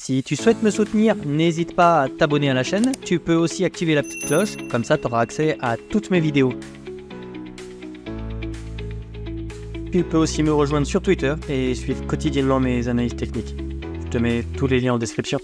Si tu souhaites me soutenir, n'hésite pas à t'abonner à la chaîne. Tu peux aussi activer la petite cloche, comme ça tu auras accès à toutes mes vidéos. Tu peux aussi me rejoindre sur Twitter et suivre quotidiennement mes analyses techniques. Je te mets tous les liens en description.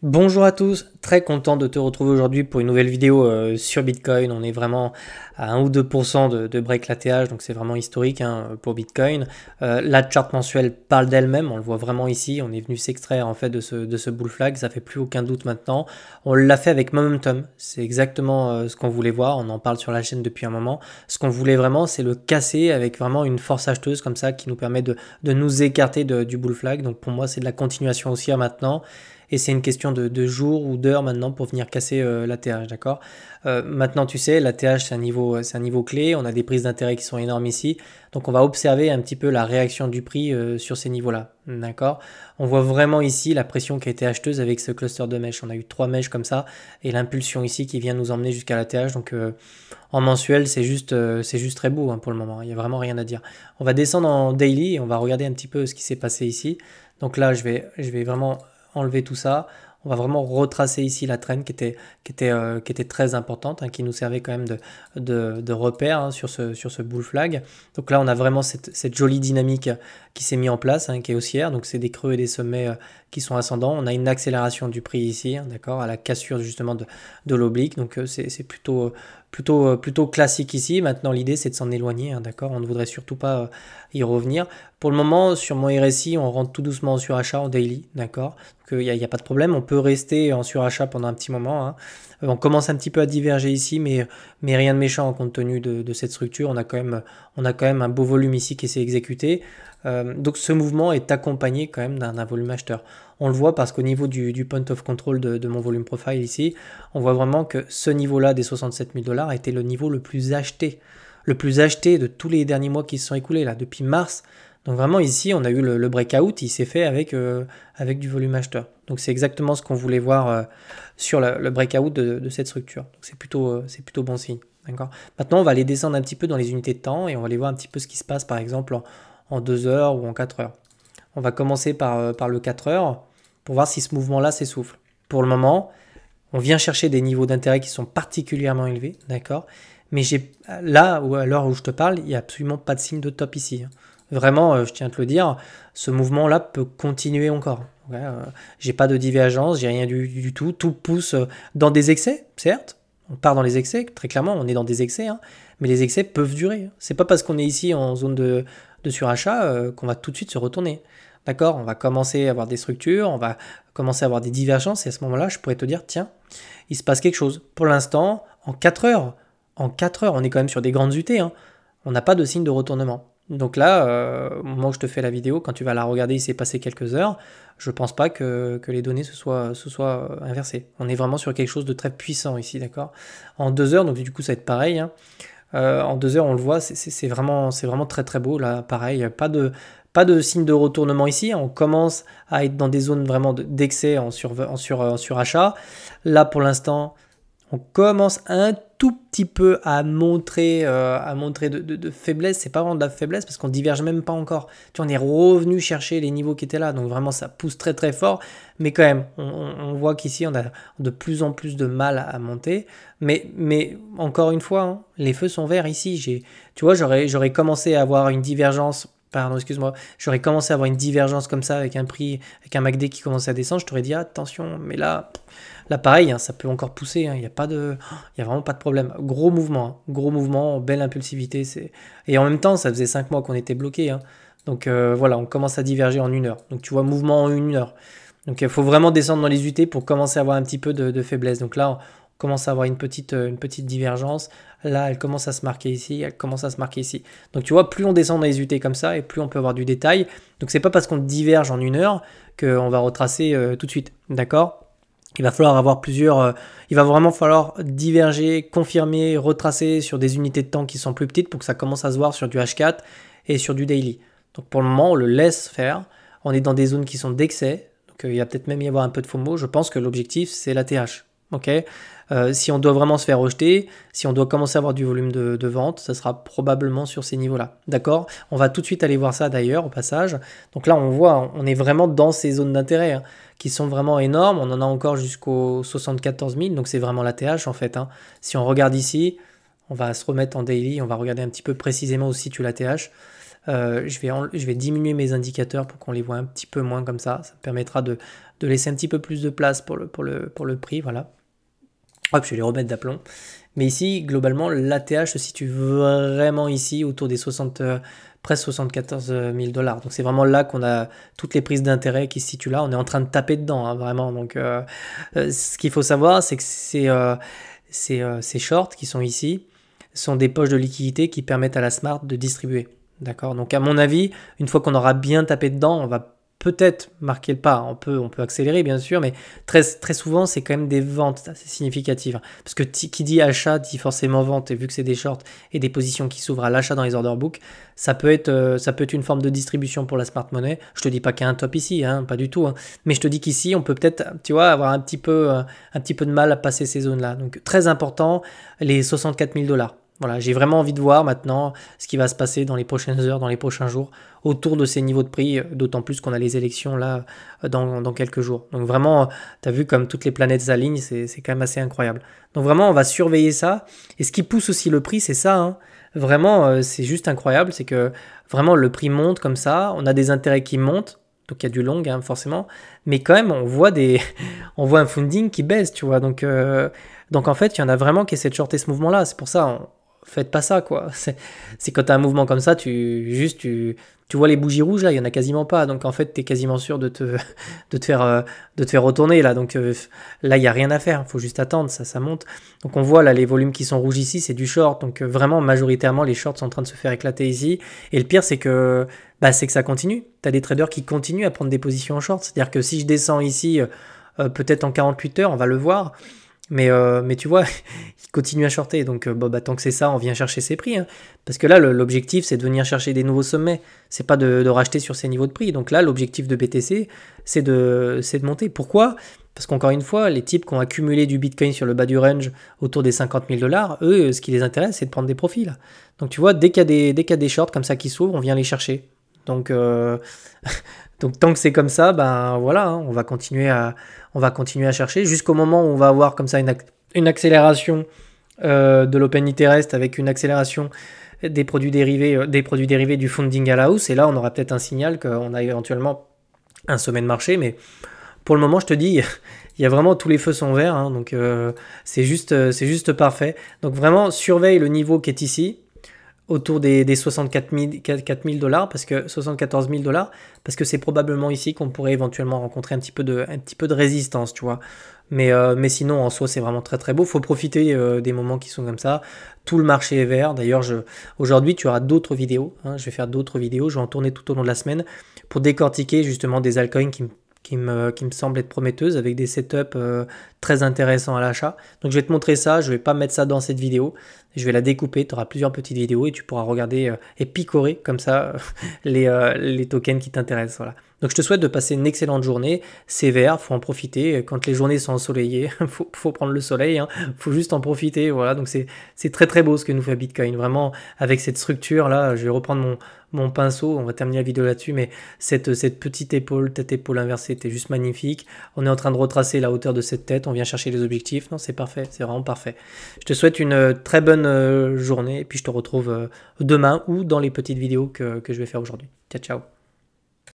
Bonjour à tous, très content de te retrouver aujourd'hui pour une nouvelle vidéo sur Bitcoin. On est vraiment à 1 ou 2% de break l'ATH, donc c'est vraiment historique pour Bitcoin. La charte mensuelle parle d'elle-même, on le voit vraiment ici. On est venu s'extraire en fait de ce bull flag, ça fait plus aucun doute maintenant. On l'a fait avec Momentum, c'est exactement ce qu'on voulait voir, on en parle sur la chaîne depuis un moment. Ce qu'on voulait vraiment, c'est le casser avec vraiment une force acheteuse comme ça qui nous permet de nous écarter du bull flag. Donc pour moi, c'est de la continuation haussière maintenant. Et c'est une question de jours ou d'heures maintenant pour venir casser l'ATH, d'accord. Maintenant, tu sais, l'ATH, c'est un niveau clé. On a des prises d'intérêt qui sont énormes ici. Donc, on va observer un petit peu la réaction du prix sur ces niveaux-là, d'accord. On voit vraiment ici la pression qui a été acheteuse avec ce cluster de mèches. On a eu 3 mèches comme ça et l'impulsion ici qui vient nous emmener jusqu'à l'ATH. Donc, en mensuel, c'est juste très beau pour le moment. Il n'y a vraiment rien à dire. On va descendre en daily et on va regarder un petit peu ce qui s'est passé ici. Donc là, je vais vraiment enlever tout ça. On va vraiment retracer ici la trend qui était très importante, qui nous servait quand même de repère sur ce bull flag. Donc là, on a vraiment cette jolie dynamique qui s'est mise en place, qui est haussière. Donc c'est des creux et des sommets qui sont ascendants. On a une accélération du prix ici, d'accord, à la cassure justement de l'oblique. Donc c'est plutôt classique ici. Maintenant, l'idée, c'est de s'en éloigner, d'accord. On ne voudrait surtout pas y revenir. Pour le moment, sur mon RSI, on rentre tout doucement en surachat en daily, d'accord. Donc il n'y a pas de problème. On peut rester en surachat pendant un petit moment. On commence un petit peu à diverger ici, mais rien de méchant compte tenu de cette structure. On a quand même un beau volume ici qui s'est exécuté. Donc ce mouvement est accompagné quand même d'un volume acheteur. On le voit parce qu'au niveau du point of control de mon volume profile ici, on voit vraiment que ce niveau-là des 67 000 $ était le niveau le plus acheté de tous les derniers mois qui se sont écoulés, là, depuis mars. Donc vraiment ici, on a eu le breakout, il s'est fait avec du volume acheteur. Donc c'est exactement ce qu'on voulait voir sur le breakout de cette structure. Donc c'est plutôt bon signe. Maintenant, on va aller descendre un petit peu dans les unités de temps et on va aller voir un petit peu ce qui se passe par exemple en 2 heures ou en 4 heures. On va commencer par le 4 heures pour voir si ce mouvement-là s'essouffle. Pour le moment, on vient chercher des niveaux d'intérêt qui sont particulièrement élevés, d'accord. Mais là, à l'heure où je te parle, il n'y a absolument pas de signe de top ici. Vraiment, je tiens à te le dire, ce mouvement-là peut continuer encore. J'ai pas de divergence, j'ai rien du tout. Tout pousse dans des excès, certes. On part dans les excès, très clairement, on est dans des excès, mais les excès peuvent durer. C'est pas parce qu'on est ici en zone de surachat qu'on va tout de suite se retourner. D'accord, on va commencer à avoir des structures, on va commencer à avoir des divergences, et à ce moment-là, je pourrais te dire, tiens, il se passe quelque chose. Pour l'instant, en 4 heures, on est quand même sur des grandes UT, on n'a pas de signe de retournement. Donc là, au moment où je te fais la vidéo, quand tu vas la regarder, il s'est passé quelques heures, je pense pas que les données se soient inversées. On est vraiment sur quelque chose de très puissant ici, d'accord. En 2 heures, donc du coup ça va être pareil, en 2 heures, on le voit, c'est vraiment très très beau, là, pareil, pas de signe de retournement ici, on commence à être dans des zones vraiment d'excès en surachat. Là, pour l'instant, on commence un tout petit peu à montrer de faiblesse. C'est pas vraiment de la faiblesse parce qu'on diverge même pas encore. Tu vois, on est revenu chercher les niveaux qui étaient là, donc vraiment ça pousse très très fort. Mais quand même, on voit qu'ici on a de plus en plus de mal à monter. Mais encore une fois, les feux sont verts ici. Tu vois, j'aurais commencé à avoir une divergence. Pardon, excuse-moi. J'aurais commencé à avoir une divergence comme ça avec un prix, avec un MACD qui commençait à descendre. Je t'aurais dit attention, mais là pareil, ça peut encore pousser. Il n'y a vraiment pas de problème. Gros mouvement, belle impulsivité. Et en même temps, ça faisait 5 mois qu'on était bloqué. Donc voilà, on commence à diverger en 1 heure. Donc tu vois, mouvement en 1 heure. Donc il faut vraiment descendre dans les UT pour commencer à avoir un petit peu de faiblesse. Donc là, on commence à avoir une petite divergence. Là, elle commence à se marquer ici, Donc tu vois, plus on descend dans les UT comme ça, et plus on peut avoir du détail. Donc c'est pas parce qu'on diverge en 1 heure qu'on va retracer tout de suite, d'accord. Il va falloir avoir il va vraiment falloir diverger, confirmer, retracer sur des unités de temps qui sont plus petites pour que ça commence à se voir sur du H4 et sur du daily. Donc pour le moment, on le laisse faire. On est dans des zones qui sont d'excès. Donc il va peut-être même y avoir un peu de FOMO. Je pense que l'objectif, c'est l'ATH. Ok, Si on doit vraiment se faire rejeter, si on doit commencer à avoir du volume de vente, ça sera probablement sur ces niveaux-là. D'accord? On va tout de suite aller voir ça d'ailleurs au passage. Donc là, on voit, on est vraiment dans ces zones d'intérêt hein, qui sont vraiment énormes. On en a encore jusqu'aux 74 000, donc c'est vraiment la TH en fait. Hein. Si on regarde ici, on va se remettre en daily, on va regarder un petit peu précisément où se situe la TH. Je vais diminuer mes indicateurs pour qu'on les voit un petit peu moins comme ça. Ça me permettra de laisser un petit peu plus de place pour le prix. Voilà. Hop, je vais les remettre d'aplomb. Mais ici, globalement, l'ATH se situe vraiment ici, autour des presque 74 000 $. Donc c'est vraiment là qu'on a toutes les prises d'intérêt qui se situent là. On est en train de taper dedans, hein, vraiment. Donc ce qu'il faut savoir, c'est que ces shorts qui sont ici sont des poches de liquidité qui permettent à la Smart de distribuer. D'accord? Donc à mon avis, une fois qu'on aura bien tapé dedans, on va peut-être marquer le pas, on peut accélérer bien sûr, mais très souvent c'est quand même des ventes assez significatives, parce que qui dit achat dit forcément vente, et vu que c'est des shorts et des positions qui s'ouvrent à l'achat dans les order books, ça peut être une forme de distribution pour la smart money. Je te dis pas qu'il y a un top ici, hein, pas du tout, hein, mais je te dis qu'ici on peut peut-être, tu vois, avoir un petit peu de mal à passer ces zones là. Donc très important, les 64 000 $. Voilà, j'ai vraiment envie de voir maintenant ce qui va se passer dans les prochaines heures, dans les prochains jours, autour de ces niveaux de prix, d'autant plus qu'on a les élections là dans quelques jours. Donc vraiment, tu as vu comme toutes les planètes s'alignent, c'est quand même assez incroyable. Donc vraiment, on va surveiller ça. Et ce qui pousse aussi le prix, c'est ça. Hein. Vraiment, c'est juste incroyable, c'est que vraiment le prix monte comme ça, on a des intérêts qui montent. Donc il y a du long hein, forcément, mais quand même on voit un funding qui baisse, tu vois. Donc en fait, il y en a vraiment qui essaient de shorter ce mouvement-là. C'est pour ça, faites pas ça quoi. C'est quand tu as un mouvement comme ça, tu vois les bougies rouges là, il y en a quasiment pas. Donc en fait, tu es quasiment sûr de te faire retourner là. Donc là, il y a rien à faire, il faut juste attendre, ça monte. Donc on voit là les volumes qui sont rouges ici, c'est du short. Donc vraiment majoritairement les shorts sont en train de se faire éclater ici. Et le pire c'est que ça continue. Tu as des traders qui continuent à prendre des positions en short. C'est-à-dire que si je descends ici peut-être en 48 heures, on va le voir. Mais tu vois, il continue à shorter. Donc tant que c'est ça, on vient chercher ses prix. Hein. Parce que là, l'objectif, c'est de venir chercher des nouveaux sommets. C'est pas de racheter sur ces niveaux de prix. Donc là, l'objectif de BTC, c'est de monter. Pourquoi? Parce qu'encore une fois, les types qui ont accumulé du Bitcoin sur le bas du range autour des 50 000 $, eux, ce qui les intéresse, c'est de prendre des profits. Là. Donc tu vois, dès qu'il y a des shorts comme ça qui s'ouvrent, on vient les chercher. Donc tant que c'est comme ça, voilà, hein, on va continuer à chercher jusqu'au moment où on va avoir comme ça une accélération de l'open interest avec une accélération des produits dérivés du funding à la hausse. Et là, on aura peut-être un signal qu'on a éventuellement un sommet de marché. Mais pour le moment, je te dis, il y a vraiment tous les feux sont verts. Hein, donc c'est juste parfait. Donc vraiment, surveille le niveau qui est ici, autour des 64 000 $, parce que 74 000 $, parce que c'est probablement ici qu'on pourrait éventuellement rencontrer un petit peu de résistance, tu vois. Mais sinon, en soi, c'est vraiment très très beau. Il faut profiter des moments qui sont comme ça. Tout le marché est vert. D'ailleurs, aujourd'hui, tu auras d'autres vidéos. Hein. Je vais faire d'autres vidéos. Je vais en tourner tout au long de la semaine pour décortiquer justement des altcoins qui me semblent être prometteuses avec des setups très intéressants à l'achat. Donc je vais te montrer ça, je ne vais pas mettre ça dans cette vidéo, je vais la découper, tu auras plusieurs petites vidéos et tu pourras regarder et picorer comme ça les tokens qui t'intéressent. Voilà. Donc je te souhaite de passer une excellente journée, c'est vert, faut en profiter, quand les journées sont ensoleillées, faut prendre le soleil, hein, faut juste en profiter, voilà. Donc c'est très très beau ce que nous fait Bitcoin, vraiment avec cette structure là, je vais reprendre mon pinceau, on va terminer la vidéo là-dessus, mais cette petite épaule, tête épaule inversée, était juste magnifique. On est en train de retracer la hauteur de cette tête, on vient chercher les objectifs, non c'est parfait, c'est vraiment parfait. Je te souhaite une très bonne journée, et puis je te retrouve demain ou dans les petites vidéos que je vais faire aujourd'hui. Ciao ciao.